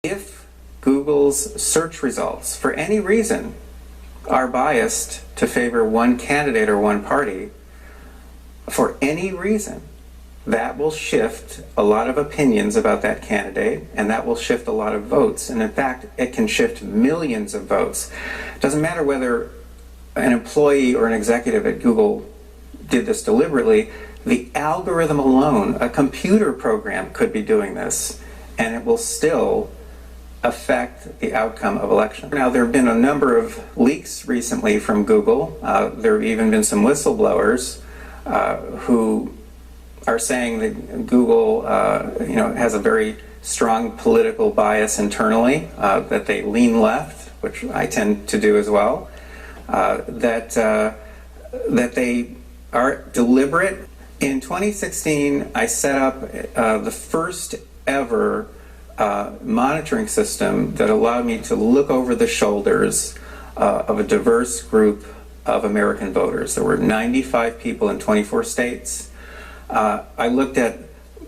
If Google's search results, for any reason, are biased to favor one candidate or one party, for any reason, that will shift a lot of opinions about that candidate, and that will shift a lot of votes. And in fact, it can shift millions of votes. It doesn't matter whether an employee or an executive at Google did this deliberately. The algorithm alone, a computer program, could be doing this, and it will still affect the outcome of election. Now, there have been a number of leaks recently from Google. There have even been some whistleblowers who are saying that Google has a very strong political bias internally, that they lean left, which I tend to do as well, that they are deliberate. In 2016, I set up the first ever monitoring system that allowed me to look over the shoulders of a diverse group of American voters. There were 95 people in 24 states. I looked at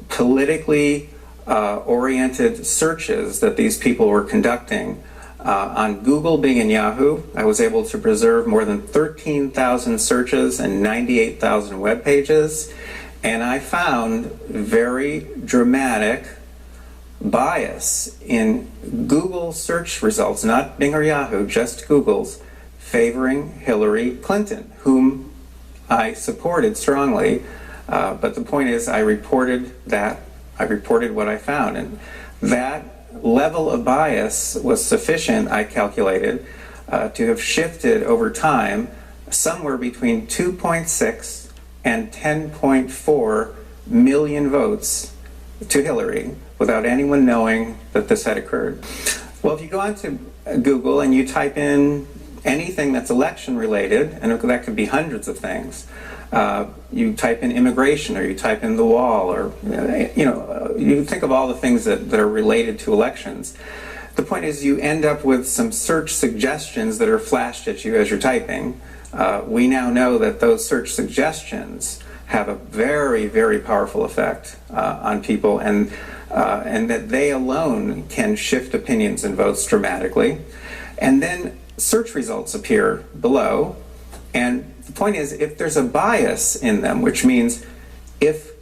politically oriented searches that these people were conducting on Google, Bing, and Yahoo. I was able to preserve more than 13,000 searches and 98,000 web pages, and I found very dramatic bias in Google search results, not Bing or Yahoo, just Google's, favoring Hillary Clinton, whom I supported strongly. But the point is, I reported what I found, and that level of bias was sufficient, I calculated, to have shifted over time somewhere between 2.6 and 10.4 million votes to Hillary without anyone knowing that this had occurred. Well, if you go onto Google and you type in anything that's election related, and that could be hundreds of things, you type in immigration, or you type in the wall, or you think of all the things that are related to elections. The point is, you end up with some search suggestions that are flashed at you as you're typing. We now know that those search suggestions have a very, very powerful effect on people, and that they alone can shift opinions and votes dramatically. And then search results appear below, and the point is, if there's a bias in them, which means if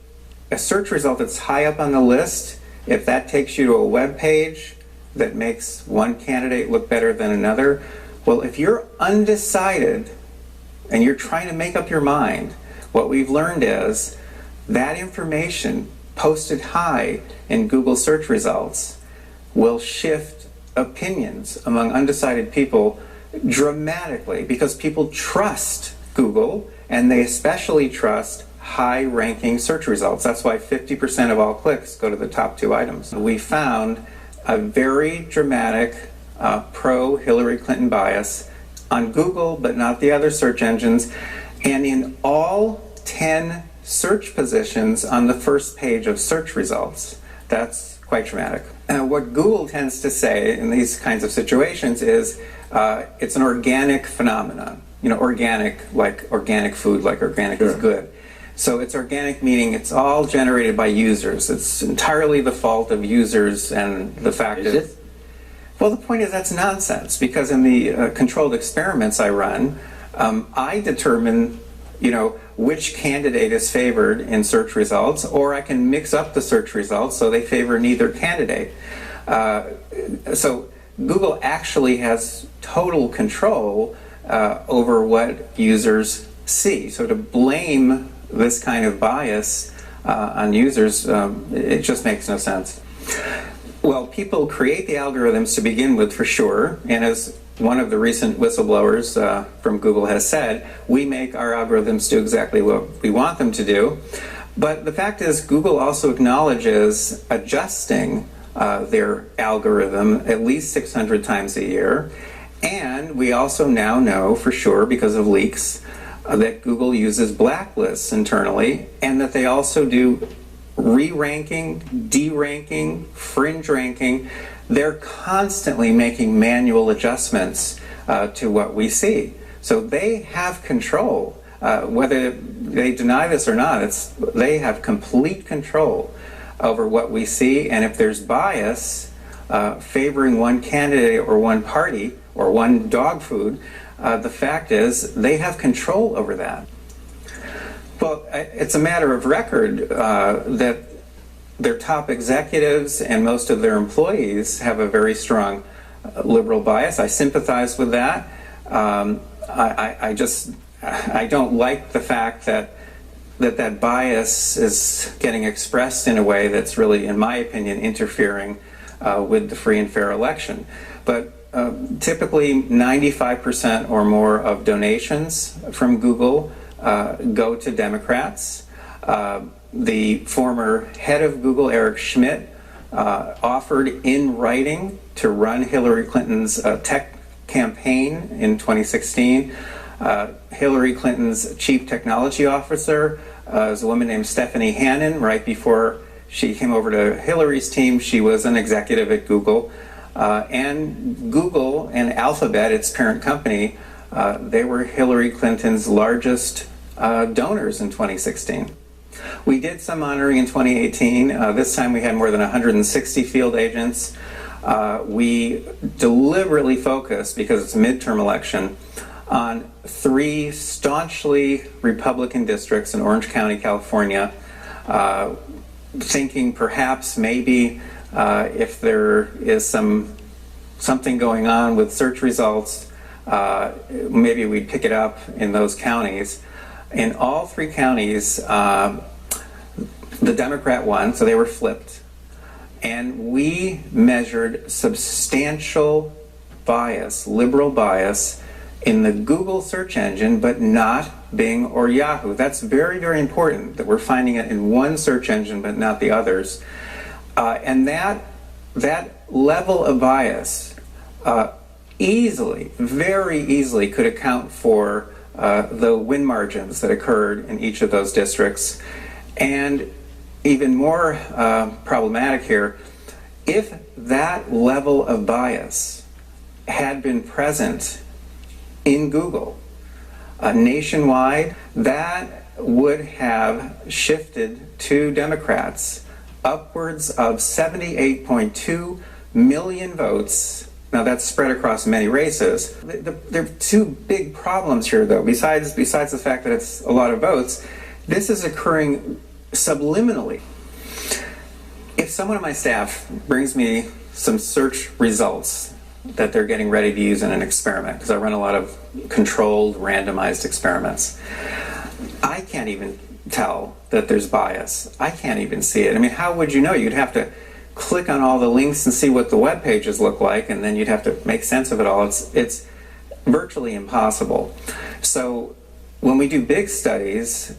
a search result that's high up on the list, if that takes you to a web page that makes one candidate look better than another, well, if you're undecided and you're trying to make up your mind, what we've learned is that information posted high in Google search results will shift opinions among undecided people dramatically, because people trust Google, and they especially trust high-ranking search results. That's why 50% of all clicks go to the top two items. We found a very dramatic pro-Hillary Clinton bias on Google, but not the other search engines, and in all 10 search positions on the first page of search results. That's quite dramatic. What Google tends to say in these kinds of situations is it's an organic phenomenon. Organic, like organic food, like organic is good. So it's organic, meaning it's all generated by users. It's entirely the fault of users, and the fact is, well, the point is that's nonsense, because in the controlled experiments I run, I determine, which candidate is favored in search results, or I can mix up the search results so they favor neither candidate. So Google actually has total control over what users see. So to blame this kind of bias on users, it just makes no sense. Well, people create the algorithms to begin with, for sure, and as one of the recent whistleblowers from Google has said, we make our algorithms do exactly what we want them to do. But the fact is, Google also acknowledges adjusting their algorithm at least 600 times a year. And we also now know for sure, because of leaks, that Google uses blacklists internally, and that they also do re-ranking, de-ranking, fringe ranking. They're constantly making manual adjustments to what we see. So they have control. Whether they deny this or not, they have complete control over what we see, and if there's bias, favoring one candidate or one party or one dog food, the fact is they have control over that. Well, it's a matter of record that their top executives and most of their employees have a very strong liberal bias. I sympathize with that. I don't like the fact that bias is getting expressed in a way that's really, in my opinion, interfering with the free and fair election. But typically 95% or more of donations from Google go to Democrats. The former head of Google, Eric Schmidt, offered in writing to run Hillary Clinton's tech campaign in 2016. Hillary Clinton's chief technology officer is a woman named Stephanie Hannon. Right before she came over to Hillary's team, she was an executive at Google. And Google and Alphabet, its parent company, they were Hillary Clinton's largest donors in 2016. We did some monitoring in 2018. This time we had more than 160 field agents. We deliberately focused, because it's a midterm election, on 3 staunchly Republican districts in Orange County, California, thinking perhaps maybe if there is something going on with search results, maybe we'd pick it up in those counties. In all 3 counties, the Democrat won, so they were flipped. And we measured substantial bias, liberal bias, in the Google search engine, but not Bing or Yahoo. That's very, very important, that we're finding it in one search engine, but not the others. And that level of bias easily, very easily could account for the win margins that occurred in each of those districts. And even more problematic here, if that level of bias had been present in Google nationwide, that would have shifted to Democrats upwards of 78.2 million votes. Now that's spread across many races. There are 2 big problems here, though. Besides the fact that it's a lot of votes, this is occurring subliminally. If someone on my staff brings me some search results that they're getting ready to use in an experiment, because I run a lot of controlled, randomized experiments, I can't even tell that there's bias. I can't even see it. I mean, how would you know? You'd have to click on all the links and see what the web pages look like, and then you'd have to make sense of it all. It's virtually impossible. So when we do big studies,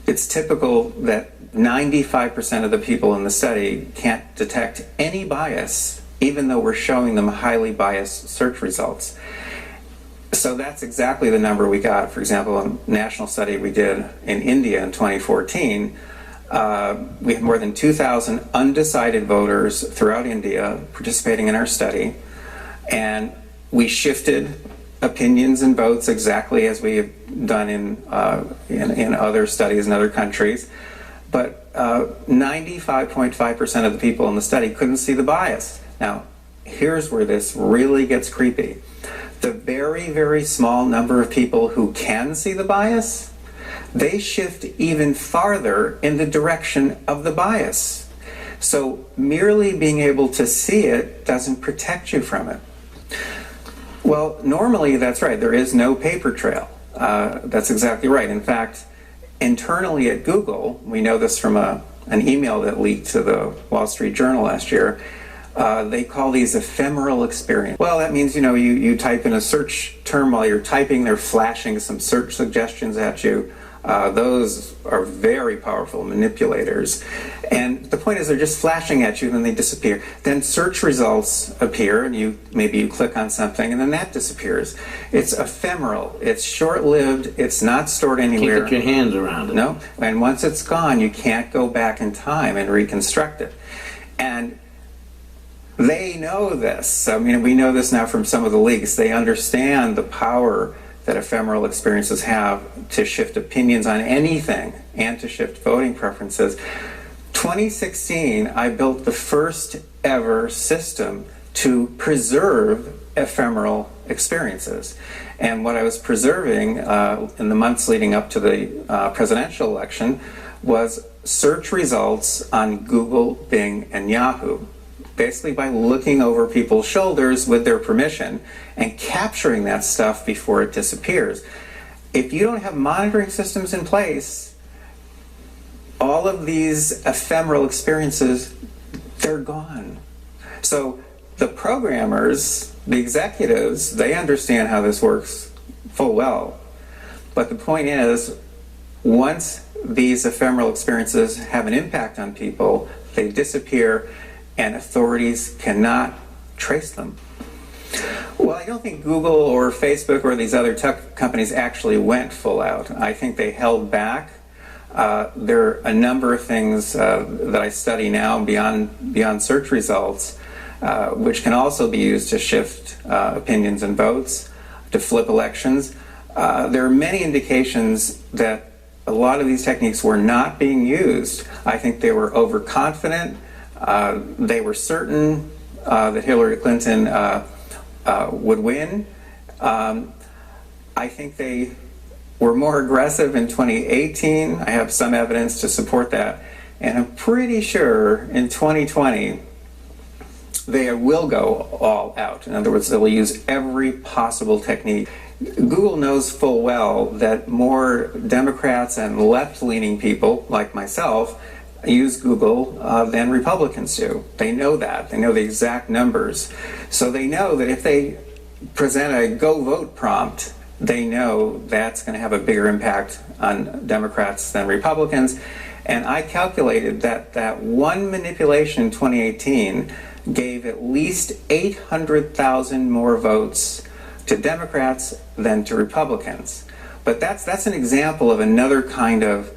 it's typical that 95% of the people in the study can't detect any bias, even though we're showing them highly biased search results. So that's exactly the number we got. For example, a national study we did in India in 2014, we had more than 2,000 undecided voters throughout India participating in our study, and we shifted opinions and votes exactly as we have done in other studies in other countries. But 95.5% of the people in the study couldn't see the bias. Now, here's where this really gets creepy. The very, very small number of people who can see the bias, they shift even farther in the direction of the bias. So merely being able to see it doesn't protect you from it. Well, normally that's right. There is no paper trail. That's exactly right. In fact, internally at Google, we know this from an email that leaked to the Wall Street Journal last year, they call these ephemeral experiences. Well, that means, you type in a search term while you're typing, they're flashing some search suggestions at you. Those are very powerful manipulators. And the point is they're just flashing at you and then they disappear. Then search results appear and maybe you click on something and then that disappears. It's ephemeral. It's short-lived. It's not stored anywhere. Can't get your hands around it. No. And once it's gone, you can't go back in time and reconstruct it. And they know this. I mean, we know this now from some of the leaks. They understand the power that ephemeral experiences have to shift opinions on anything and to shift voting preferences. 2016, I built the first ever system to preserve ephemeral experiences. And what I was preserving in the months leading up to the presidential election was search results on Google, Bing, and Yahoo. Basically by looking over people's shoulders with their permission and capturing that stuff before it disappears. If you don't have monitoring systems in place, all of these ephemeral experiences, they're gone. So the programmers, the executives, they understand how this works full well. But the point is, once these ephemeral experiences have an impact on people, they disappear and authorities cannot trace them. Well, I don't think Google or Facebook or these other tech companies actually went full out. I think they held back. There are a number of things that I study now beyond search results, which can also be used to shift opinions and votes, to flip elections. There are many indications that a lot of these techniques were not being used. I think they were overconfident. They were certain that Hillary Clinton would win. I think they were more aggressive in 2018. I have some evidence to support that. And I'm pretty sure in 2020, they will go all out. In other words, they'll use every possible technique. Google knows full well that more Democrats and left-leaning people, like myself, use Google than Republicans do. They know that. They know the exact numbers. So they know that if they present a go vote prompt, they know that's going to have a bigger impact on Democrats than Republicans. And I calculated that one manipulation in 2018 gave at least 800,000 more votes to Democrats than to Republicans. But that's an example of another kind of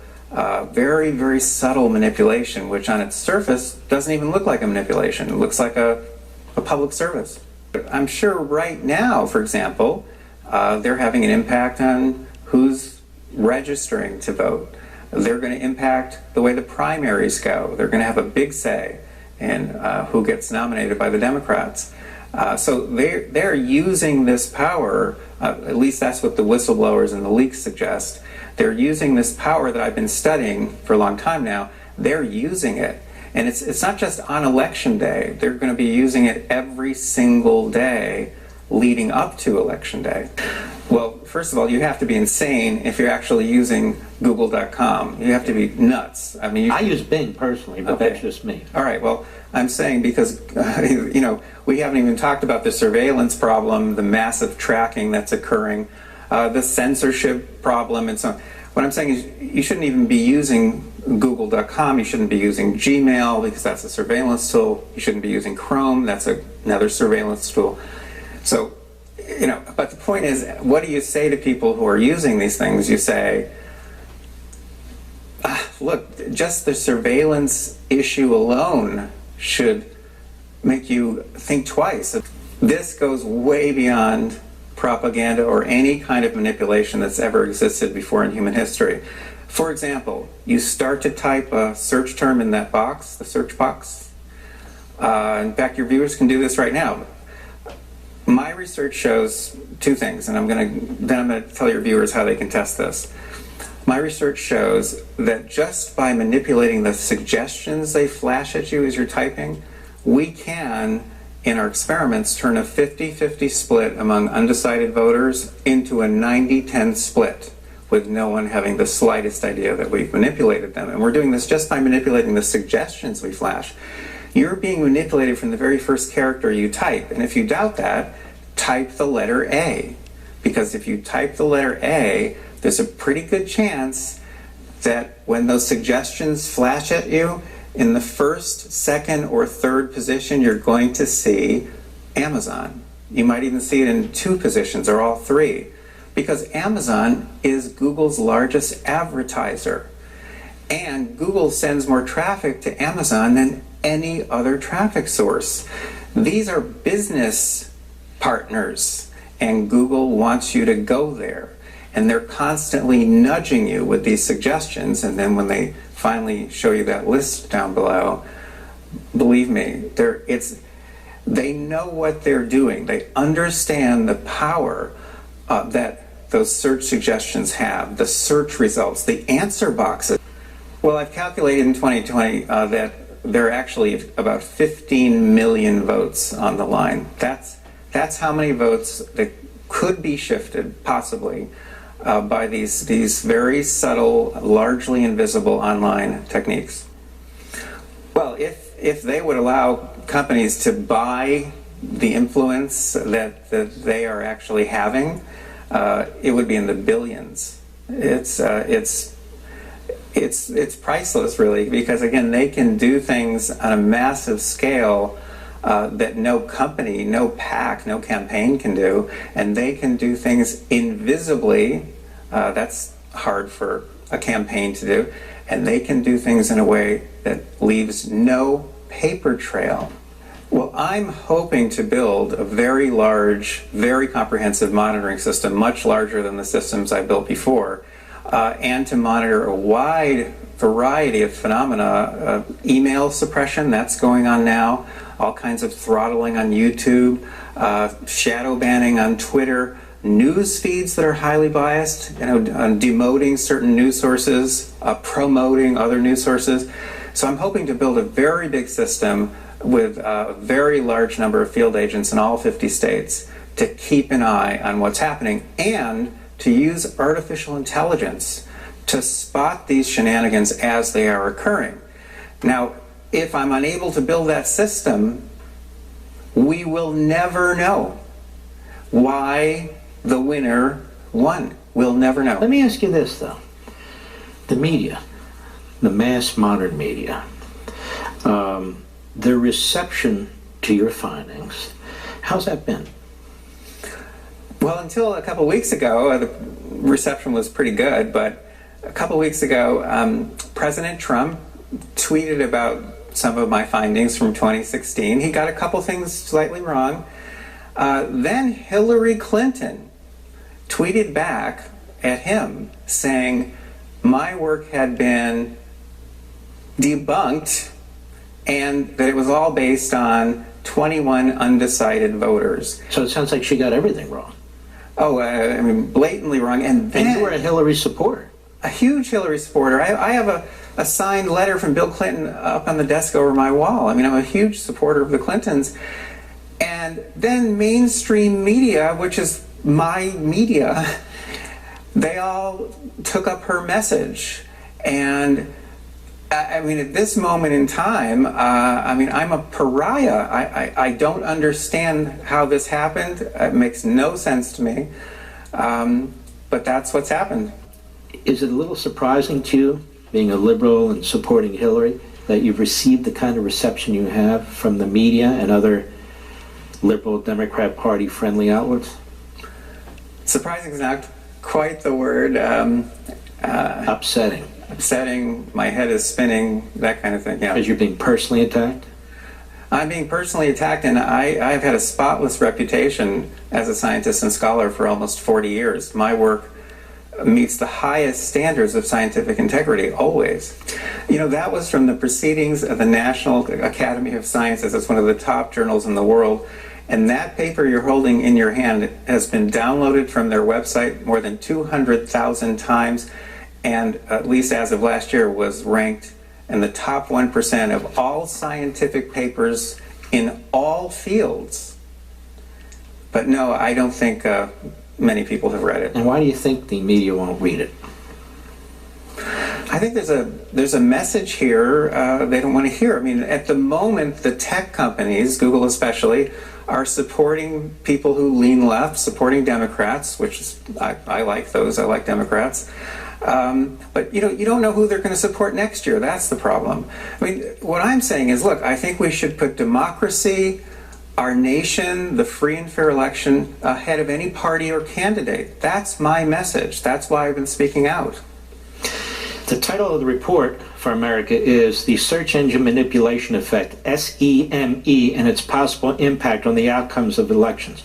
very, very subtle manipulation, which on its surface doesn't even look like a manipulation. It looks like a public service. I'm sure right now, for example, they're having an impact on who's registering to vote. They're going to impact the way the primaries go. They're going to have a big say in who gets nominated by the Democrats. So they're using this power, at least that's what the whistleblowers and the leaks suggest. They're using this power that I've been studying for a long time now. They're using it. And it's not just on election day. They're going to be using it every single day leading up to election day. Well, first of all, you have to be insane if you're actually using Google.com. You have to be nuts. I mean, I use Bing personally, but Okay. that's just me. All right, well, I'm saying because, we haven't even talked about the surveillance problem, the massive tracking that's occurring, the censorship problem, and so on. What I'm saying is you shouldn't even be using Google.com. You shouldn't be using Gmail because that's a surveillance tool. You shouldn't be using Chrome. That's another surveillance tool. So, but the point is, what do you say to people who are using these things? You say, look, just the surveillance issue alone should make you think twice. This goes way beyond propaganda or any kind of manipulation that's ever existed before in human history. For example, you start to type a search term in that box, the search box. In fact, your viewers can do this right now. My research shows two things, and I'm going to tell your viewers how they can test this. My research shows that just by manipulating the suggestions they flash at you as you're typing, we can, in our experiments, turn a 50-50 split among undecided voters into a 90-10 split, with no one having the slightest idea that we've manipulated them. And we're doing this just by manipulating the suggestions we flash. You're being manipulated from the very first character you type. And if you doubt that, type the letter A. Because if you type the letter A, there's a pretty good chance that when those suggestions flash at you, in the first, second, or third position, you're going to see Amazon. You might even see it in two positions or all three. Because Amazon is Google's largest advertiser. And Google sends more traffic to Amazon than any other traffic source. These are business partners, and Google wants you to go there. And they're constantly nudging you with these suggestions, and then when they finally show you that list down below, believe me, they know what they're doing. They understand the power that those search suggestions have, the search results, the answer boxes. Well, I've calculated in 2020 that there are actually about 15 million votes on the line. That's how many votes that could be shifted, possibly, by these very subtle, largely invisible online techniques. Well, if they would allow companies to buy the influence that they are actually having, it would be in the billions. It's priceless, really, because again, they can do things on a massive scale that no company, no PAC, no campaign can do, and they can do things invisibly. That's hard for a campaign to do, and they can do things in a way that leaves no paper trail. Well, I'm hoping to build a very large, very comprehensive monitoring system, much larger than the systems I built before, and to monitor a wide variety of phenomena. Email suppression, that's going on now, all kinds of throttling on YouTube, shadow banning on Twitter, news feeds that are highly biased, demoting certain news sources, promoting other news sources. So I'm hoping to build a very big system with a very large number of field agents in all 50 states to keep an eye on what's happening and to use artificial intelligence to spot these shenanigans as they are occurring. Now, if I'm unable to build that system, we will never know why the winner won. We'll never know. Let me ask you this, though. The media, the mass modern media, their reception to your findings, how's that been? Well, until a couple weeks ago, the reception was pretty good, but a couple weeks ago, President Trump tweeted about some of my findings from 2016. He got a couple things slightly wrong. Then Hillary Clinton tweeted back at him saying my work had been debunked and that it was all based on 21 undecided voters. So it sounds like she got everything wrong. Oh, blatantly wrong. And then, you were a Hillary supporter. A huge Hillary supporter. I have a signed letter from Bill Clinton up on the desk over my wall. I'm a huge supporter of the Clintons. And then mainstream media, which is my media, they all took up her message. And at this moment in time, I'm a pariah. I don't understand how this happened. It makes no sense to me. But that's what's happened. Is it a little surprising to you, being a liberal and supporting Hillary, that you've received the kind of reception you have from the media and other liberal Democrat Party friendly outlets? Surprising is not quite the word. Upsetting. Upsetting, my head is spinning, that kind of thing, yeah. Because you're being personally attacked? I'm being personally attacked, and I've had a spotless reputation as a scientist and scholar for almost 40 years. My work meets the highest standards of scientific integrity, always. That was from the Proceedings of the National Academy of Sciences. It's one of the top journals in the world. And that paper you're holding in your hand has been downloaded from their website more than 200,000 times, and at least as of last year was ranked in the top 1% of all scientific papers in all fields. But no, I don't think many people have read it. And why do you think the media won't read it? I think there's a message here they don't want to hear. At the moment, the tech companies, Google especially, are supporting people who lean left, supporting Democrats, which is, I like those. I like Democrats. But you don't know who they're going to support next year. That's the problem. What I'm saying is, look, I think we should put democracy, our nation, the free and fair election ahead of any party or candidate. That's my message. That's why I've been speaking out. The title of the report for America is The Search Engine Manipulation Effect, SEME, and its possible impact on the outcomes of elections.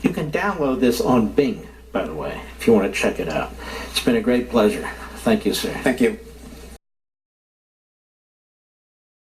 You can download this on Bing, by the way, if you want to check it out. It's been a great pleasure. Thank you, sir. Thank you.